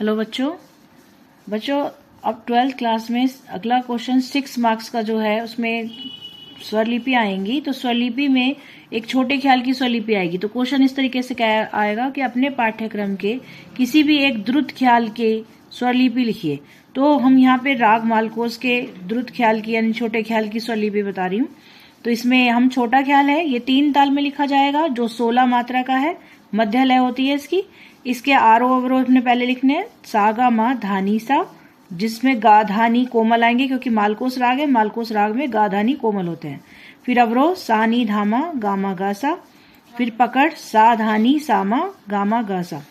Hello बच्चों अब 12th class में अगला क्वेश्चन 6 मार्क्स का जो है उसमें स्वरलिपि आएंगी। तो स्वरलिपि में एक छोटे ख्याल की स्वरलिपि आएगी। तो क्वेश्चन इस तरीके से क्या आएगा कि अपने पाठ्यक्रम के किसी भी एक द्रुत ख्याल के स्वरलिपि लिखिए। तो हम यहाँ पे राग मालकोस के द्रुत ख्याल की यानी छोटे ख्याल की स्वरलिपि बता रही हूँ। तो इसमें हम छोटा ख्याल है ये 3 ताल में लिखा जाएगा जो 16 मात्रा का है, मध्य लय होती है इसकी। इसके आरोह अवरोह अपने पहले लिखने हैं, सा गा मा धानी सा, जिसमें गा धानी कोमल आएंगे क्योंकि मालकोस राग है, मालकोस राग में गा धानी कोमल होते हैं। फिर अवरोह सा नी धामा गामा गा सा, फिर पकड़ सा धानी सामा गामा गा सा।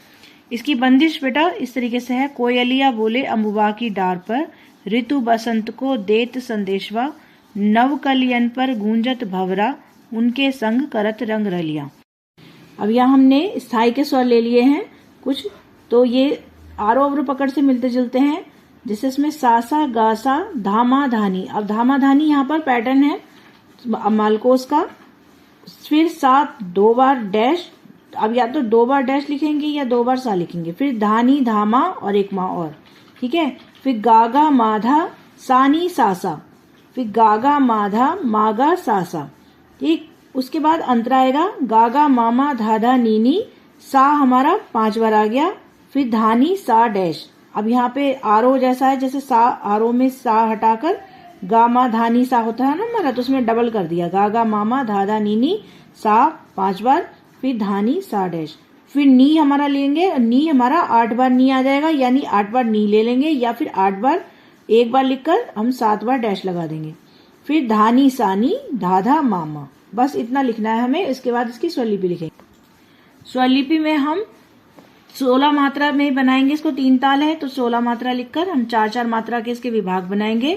इसकी बंदिश बेटा इस तरीके से है, कोयलिया बोले अम्बुबा की डार पर, ऋतु बसंत को देत संदेशवा, नव कलियन पर गूंजत भवरा, उनके संग करत रंग रलिया। अब यहाँ हमने स्थाई के स्वर ले लिए हैं कुछ, तो ये आरोह अवरोह पकड़ से मिलते जुलते हैं, जिससे इसमें सासा गासा धामा धानी। अब धामा धानी यहाँ पर पैटर्न है मालकोस का। फिर सात 2 बार डैश, अब या तो 2 बार डैश लिखेंगे या 2 बार सा लिखेंगे। फिर धानी धामा और एक माँ और, ठीक है। फिर गागा माधा सानी सासा, फिर गागा माधा मागा सासा, ठीक। उसके बाद अंतरा आएगा गागा मामा धाधा नीनी सा, हमारा 5 बार आ गया। फिर धानी सा डैश। अब यहाँ पे आरोह जैसा है, जैसे सा आरोह में सा हटाकर गामा धानी सा होता है ना हमारा, तो उसमें डबल कर दिया, गागा मामा धाधा नीनी सा 5 बार, फिर धानी सा डैश। फिर नी हमारा लेंगे, नी हमारा 8 बार नी आ जाएगा, यानी 8 बार नी ले लेंगे, या फिर 8 बार एक बार लिखकर हम 7 बार डैश लगा देंगे। फिर धानी सानी धाधा मामा, बस इतना लिखना है हमें। इसके बाद इसकी स्वरलिपि लिखेंगे। स्वरलिपि में हम 16 मात्रा में बनाएंगे इसको, 3 ताल है तो 16 मात्रा लिखकर हम 4-4 मात्रा के इसके विभाग बनाएंगे।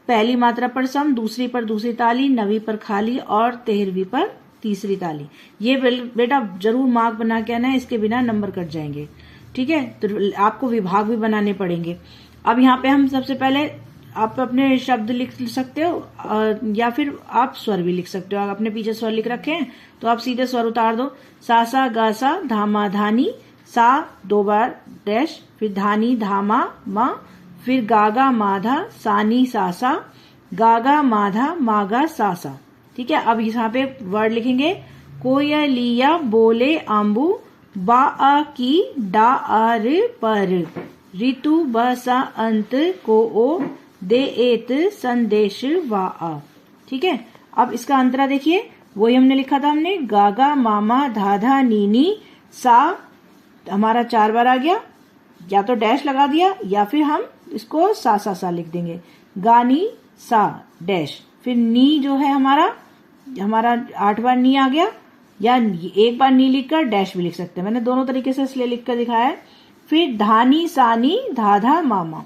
पहली मात्रा पर सम, दूसरी पर दूसरी ताली, 9वीं पर खाली और 13वीं पर तीसरी ताली। ये बेटा जरूर मार्क बना के आना है, इसके बिना नंबर कट जाएंगे, ठीक है। तो आपको विभाग भी बनाने पड़ेंगे। अब यहाँ पे हम सबसे पहले आप अपने शब्द लिख सकते हो या फिर आप स्वर भी लिख सकते हो। आप अपने पीछे स्वर लिख रखे हैं तो आप सीधे स्वर उतार दो। सा सा गा सा धामा धानी सा 2 बार डैश, फिर धानी धामा मा, फिर गागा माधा सानी सासा, गागा माधा मागा सासा, ठीक है। अब यहाँ पे वर्ड लिखेंगे, कोयलिया बोले आम्बू बा आ की डा आर पर, ऋतु बसा अंत को ओ दे एत संदेश वा आ, ठीक है। अब इसका अंतरा देखिए, वही हमने लिखा था, हमने गागा मामा धाधा नीनी सा हमारा 4 बार आ गया, या तो डैश लगा दिया या फिर हम इसको सा सा सा लिख देंगे, गानी सा डैश। फिर नी जो है हमारा 8 बार नी आ गया, या एक बार नी लिखकर डैश भी लिख सकते हैं, मैंने दोनों तरीके से इसलिए लिखकर दिखाया है। फिर धानी सानी धाधा मामा,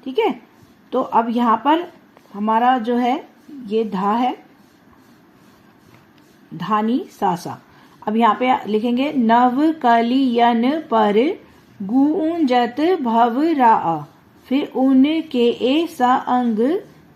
ठीक है। तो अब यहाँ पर हमारा जो है ये धा है, धानी सासा। अब यहाँ पे लिखेंगे, नव कलियन पर गूंजत भव रा, फिर उनके ए सा अंग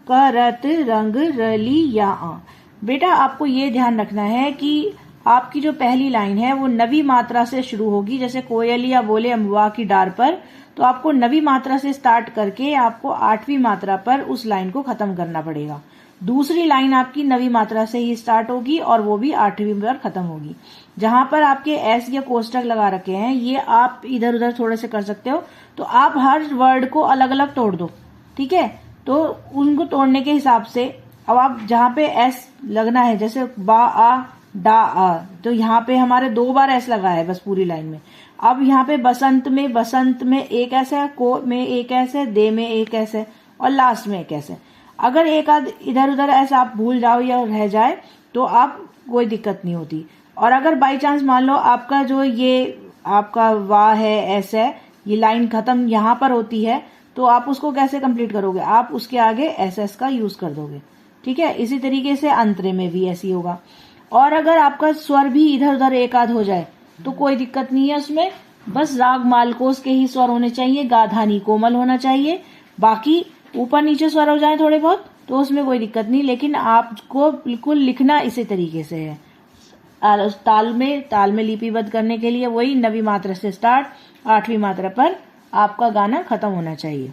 करत रंग रलिया। बेटा आपको ये ध्यान रखना है कि आपकी जो पहली लाइन है वो 9वीं मात्रा से शुरू होगी। जैसे कोयलिया बोले अम्बुआ की डार पर, तो आपको 9वीं मात्रा से स्टार्ट करके आपको 8वीं मात्रा पर उस लाइन को खत्म करना पड़ेगा। दूसरी लाइन आपकी 9वीं मात्रा से ही स्टार्ट होगी और वो भी 8वीं पर खत्म होगी। जहां पर आपके एस या कोष्टक लगा रखे हैं, ये आप इधर उधर थोड़े से कर सकते हो, तो आप हर वर्ड को अलग अलग तोड़ दो, ठीक है। तो उनको तोड़ने के हिसाब से अब आप जहां पे एस लगना है, जैसे बा आ डा आ, तो यहाँ पे हमारे 2 बार एस लगा है बस पूरी लाइन में। अब यहाँ पे बसंत में एक ऐसा है, को में एक ऐसा है, दे में एक ऐसा है और लास्ट में एक ऐसा है। अगर एक आध इधर उधर ऐसा आप भूल जाओ या रह जाए तो आप कोई दिक्कत नहीं होती। और अगर बाई चांस मान लो आपका जो ये आपका वाह है ऐसा है, ये लाइन खत्म यहाँ पर होती है, तो आप उसको कैसे कंप्लीट करोगे, आप उसके आगे एस का यूज कर दोगे, ठीक है। इसी तरीके से अंतरे में भी ऐसी होगा। और अगर आपका स्वर भी इधर उधर एक आध हो जाए तो कोई दिक्कत नहीं है उसमें, बस राग मालकोस के ही स्वर होने चाहिए, गाधानी कोमल होना चाहिए। बाकी ऊपर नीचे स्वर हो जाए थोड़े बहुत तो उसमें कोई दिक्कत नहीं, लेकिन आपको बिल्कुल लिखना इसी तरीके से है। ताल में लिपिबद्ध करने के लिए वही 9वीं मात्रा से स्टार्ट, 8वीं मात्रा पर आपका गाना खत्म होना चाहिए।